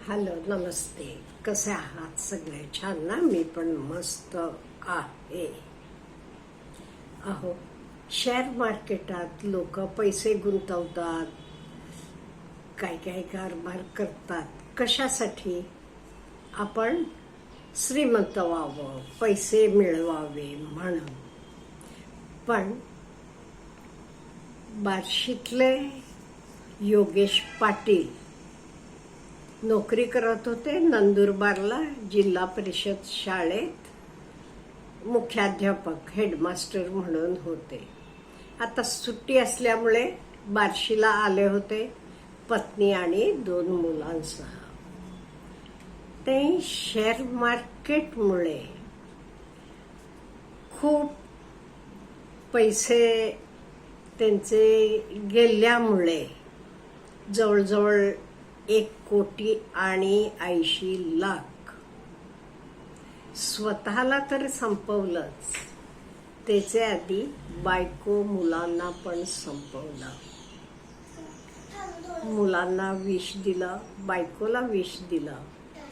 Hello, नमस्ते. कसे आहात सगळे? छान ना? मी पण मस्त आहे. अहो, शेअर मार्केटात लोक पैसे गुंतवतात, काय काय कारभार करतात. कशासाठी? आपण श्रीमंत व्हावं, पैसे मिळवावे म्हणून. पण बार्शीतले योगेश पाटील नोकरी करत होते नंदुरबारला जिल्हा परिषद शाळेत. मुख्याध्यापक, हेडमास्टर म्हणून होते. आता सुट्टी असल्यामुळे बार्शीला आले होते पत्नी आणि 2 मुलांसह. ते शेअर मार्केटमुळे खूप पैसे त्यांचे गेल्यामुळे जवळजवळ 1,80,00,000 स्वतःला तर संपवलंच, त्याचे आधी बायको मुलांना पण संपवलं. मुलांना विष दिलं, बायकोला विष दिलं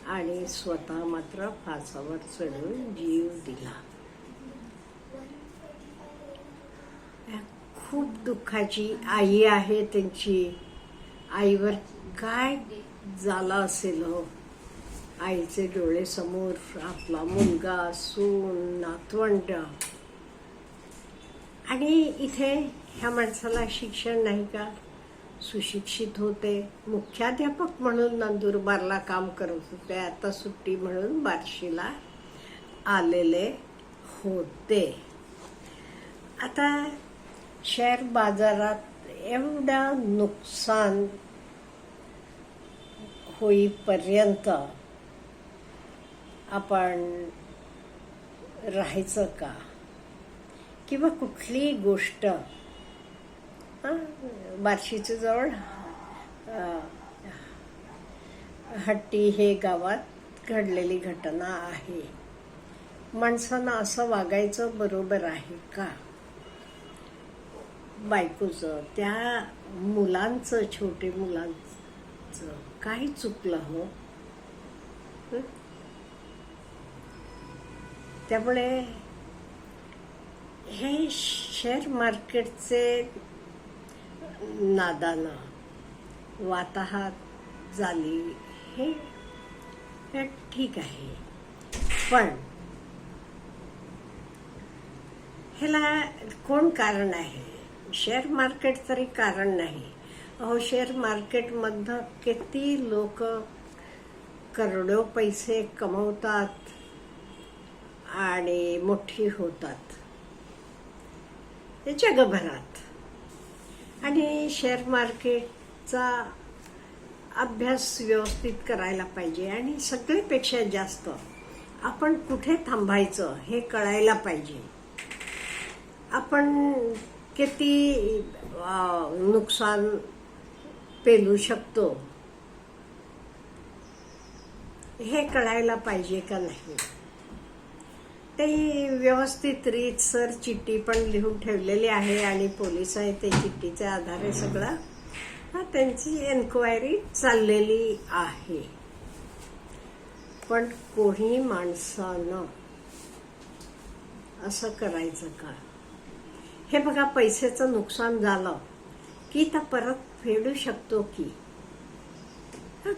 आणि स्वतः मात्र फासावर चढून जीव दिला. खूप दुःखाची आई आहे त्यांची. आईवर काय झालं असेल हो. आईचे डोळे समोर आपला मुलगा, सून, नातवंड. आणि इथे ह्या माणसाला शिक्षण नाही का? सुशिक्षित होते, मुख्याध्यापक म्हणून नंदुरबारला काम करत होते. आता सुट्टी म्हणून बार्शीला आलेले होते. आता शेअर बाजारात एवढं नुकसान होईपर्यंत आपण राहायचं का? किंवा कुठली गोष्ट बार्शीच्या जवळ हट्टी हे गावात घडलेली घटना आहे. माणसानं असं वागायचं बरोबर आहे का? बायकोचं, त्या मुलांचं, छोटे मुलांचं काही चुकलं हो. त्यामुळे हे शेअर मार्केटचे नादानं वाताहत झाली हे ठीक आहे, पण ह्याला कोण कारण आहे? शेअर मार्केट तरी कारण नाही. अहो, शेअर मार्केटमधनं किती लोक करोडो पैसे कमवतात आणि मोठी होतात जगभरात. आणि शेअर मार्केटचा अभ्यास व्यवस्थित करायला पाहिजे आणि सगळ्यापेक्षा जास्त आपण कुठे थांबायचं हे कळायला पाहिजे. आपण किती नुकसान पेलू शकतो हे कळायला पाहिजे का नाही? ते व्यवस्थित रीतसर चिठ्ठी पण लिहून ठेवलेली आहे आणि पोलीस आहे ते चिठ्ठीच्या आधारे सगळं त्यांची एन्क्वायरी चाललेली आहे. पण कोणी माणसानं असं करायचं का? हे बघा, पैशाचं नुकसान झालं की तर परत फेडू शकतो की?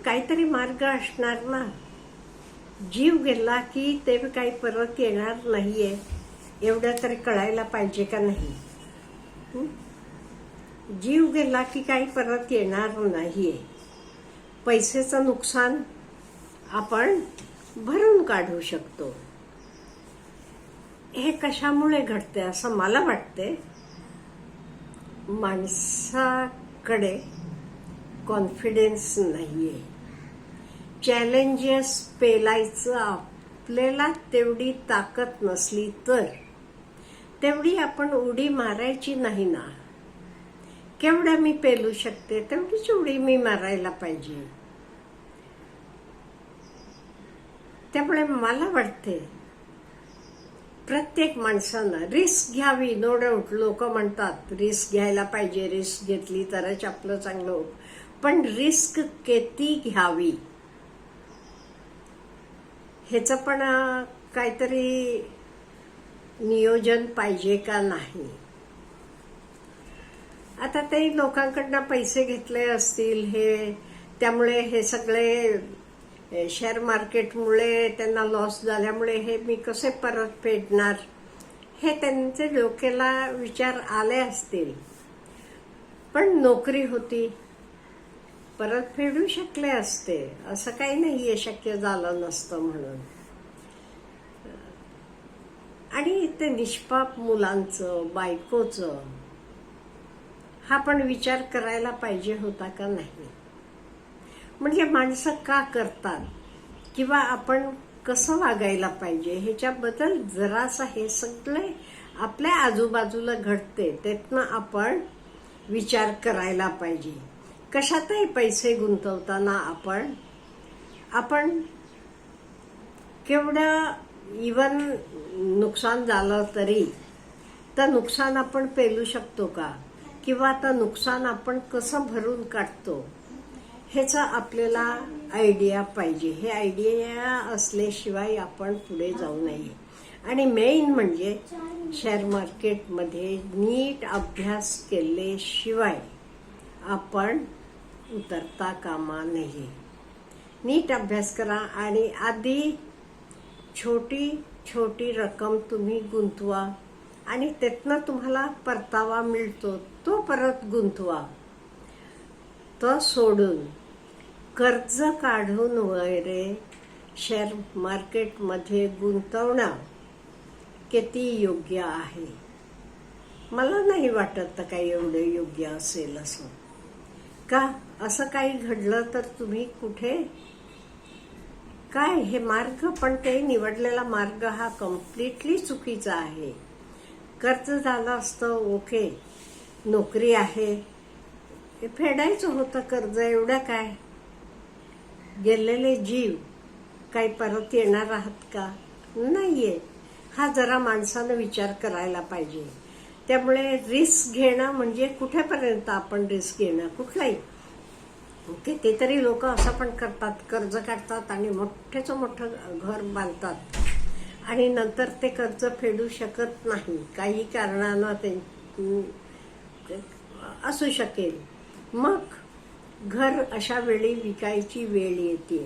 काहीतरी मार्ग असणार ना. जीव गेला की ते काही परत येणार नाहीये एवढं तरी कळायला पाहिजे का नाही? जीव गेला की काही परत येणार नाहीये. पैशाचं नुकसान आपण भरून काढू शकतो. हे कशामुळे घडते असं मला वाटते? माणसाकडे कॉन्फिडन्स नाहीये. चॅलेंजेस पेलायचं आपल्याला तेवढी ताकद नसली तर तेवढी आपण उडी मारायची नाही ना. केवढ्या मी पेलू शकते तेवढीच उडी मी मारायला पाहिजे. त्यामुळे मला वाटते प्रत्येक माणसानं रिस्क घ्यावी. नो डाऊट लोक म्हणतात रिस्क घ्यायला पाहिजे, रिस्क घेतली तरच आपलं चांगलं होतं. पण रिस्क किती घ्यावी ह्याचं पण काहीतरी नियोजन पाहिजे का नाही. आता ते लोकांकडनं पैसे घेतले असतील हे, त्यामुळे हे सगळे शेअर मार्केटमुळे त्यांना लॉस झाल्यामुळे हे मी कसे परत फेडणार, हे त्यांचे डोक्याला विचार आले असतील. पण नोकरी होती, परत फेडू शकले असते. असं काही नाहीये शक्य झालं नसतं म्हणून. आणि ते निष्पाप मुलांचं, बायकोचं, हा पण विचार करायला पाहिजे होता का नाही. म्हणजे माणसं का करतात किंवा आपण कसं वागायला पाहिजे ह्याच्याबद्दल जरासा हे सगळे आपल्या आजूबाजूला घडते त्यातनं आपण विचार करायला पाहिजे. कशातही पैसे गुंतवताना आपण केवढं इवन नुकसान झालं तरी तर नुकसान आपण पेलू शकतो का, किंवा आता नुकसान आपण कसं भरून काढतो ह्याचा आपल्याला आयडिया पाहिजे. हे आयडिया असल्याशिवाय आपण पुढे जाऊ नये. आणि मेन म्हणजे शेअर मार्केटमध्ये नीट अभ्यास केल्याशिवाय आपण उतरता कामा नये. नीट अभ्यास करा आणि आधी छोटी छोटी रक्कम तुम्ही गुंतवा आणि त्यातनं तुम्हाला परतावा मिळतो तो परत गुंतवा. तो सोडून कर्ज काढून वगैरे शेअर मार्केटमध्ये गुंतवणं किती योग्य आहे. मला नाही वाटत काही एवढं योग्य असेल असं. का असं काही घडलं तर तुम्ही कुठे काय हे मार्ग, पण ते निवडलेला मार्ग हा कम्प्लिटली चुकीचा आहे. कर्ज झालं असतं ओके, नोकरी आहे, हे फेडायचं होतं कर्ज. एवढं काय, गेलेले जीव काही परत येणार आहात का, नाहीये. हा जरा माणसानं विचार करायला पाहिजे. त्यामुळे रिस्क घेणं म्हणजे कुठेपर्यंत आपण रिस्क घेणं, कुठलाही ओके. ते तरी लोक असं पण करतात, कर्ज काढतात आणि मोठ्याचं मोठं घर बांधतात आणि नंतर ते कर्ज फेडू शकत नाही. काही कारणानं ते असू शकेल, मग घर अशा वेळी विकायची वेळ येते.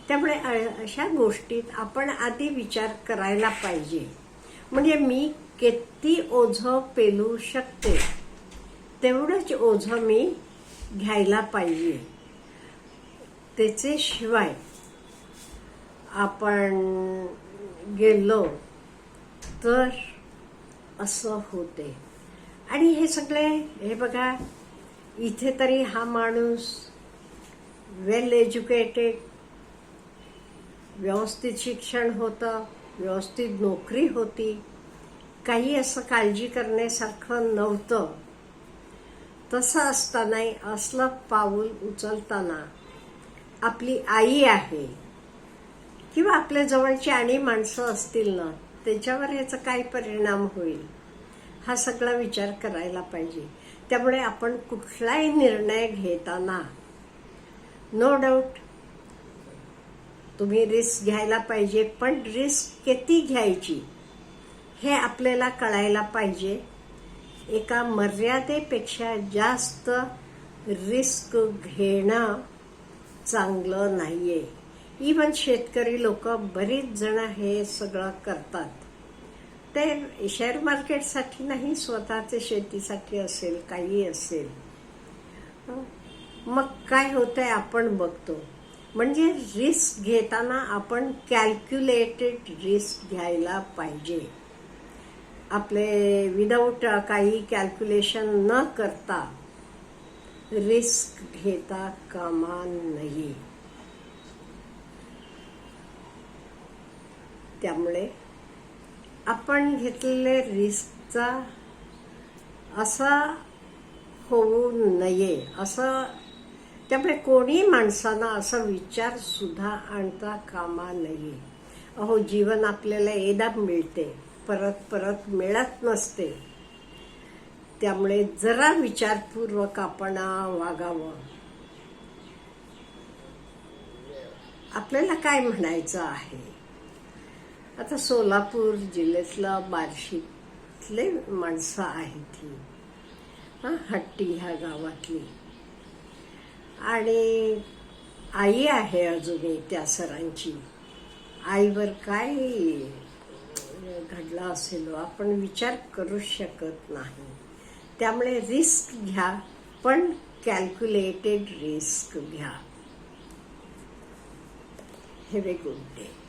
त्यामुळे अशा गोष्टीत आपण आधी विचार करायला पाहिजे. म्हणजे मी किती ओझं पेलू शकते तेवढंच ओझं मी घ्यायला पाहिजे. त्याचे शिवाय आपण गेलो तर असं होते. आणि हे सगळे हे बघा, इथे तरी हा माणूस वेल एज्युकेटेड, व्यवस्थित शिक्षण होतं, व्यवस्थित नोकरी होती, काही असं काळजी करण्यासारखं नव्हतं. तसं असतानाही असलं पाऊल उचलताना आपली आई आहे किंवा आपल्या जवळची आणि माणसं असतील ना, त्याच्यावर ह्याचा काय परिणाम होईल हा सगळा विचार करायला पाहिजे. त्यामुळे आपण कुठलाही निर्णय घेताना नो डाऊट तुम्ही रिस्क घ्यायला पाहिजे, पण रिस्क किती घ्यायची हे आपल्याला कळायला पाहिजे. एका मर्यादेपेक्षा जास्त रिस्क घेणं चांगलं नाहीये. इवन शेतकरी लोक बरीच जण हे सगळं करतात. ते शेअर मार्केटसाठी नाही, स्वतःच्या शेतीसाठी असेल, काही असेल. मग काय होतंय आपण बघतो. म्हणजे रिस्क घेताना आपण कॅल्क्युलेटेड रिस्क घ्यायला पाहिजे. आपले विदाऊट काही कॅल्क्युलेशन न करता रिस्क घेता कामा नये. त्यामुळे आपण घेतलेले रिस्कचा असा होऊ नये असं. त्यामुळे कोणी माणसानं असा विचार सुद्धा आणता कामा नये. अहो, जीवन आपल्याला एकदा मिळते, परत परत मिळत नसते. त्यामुळे जरा विचारपूर्वक आपण वागावं. आपल्याला काय म्हणायचं आहे आता सोलापूर जिल्ह्यातला बार्शीतले माणसं आहेत ही, हट्टी ह्या गावातली. आणि आई आहे अजूनही त्या सरांची. आईवर काय घडला असेल आपण विचार करू शकत नाही. त्यामुळे रिस्क घ्या, पण कॅल्क्युलेटेड रिस्क घ्या. Have a good day.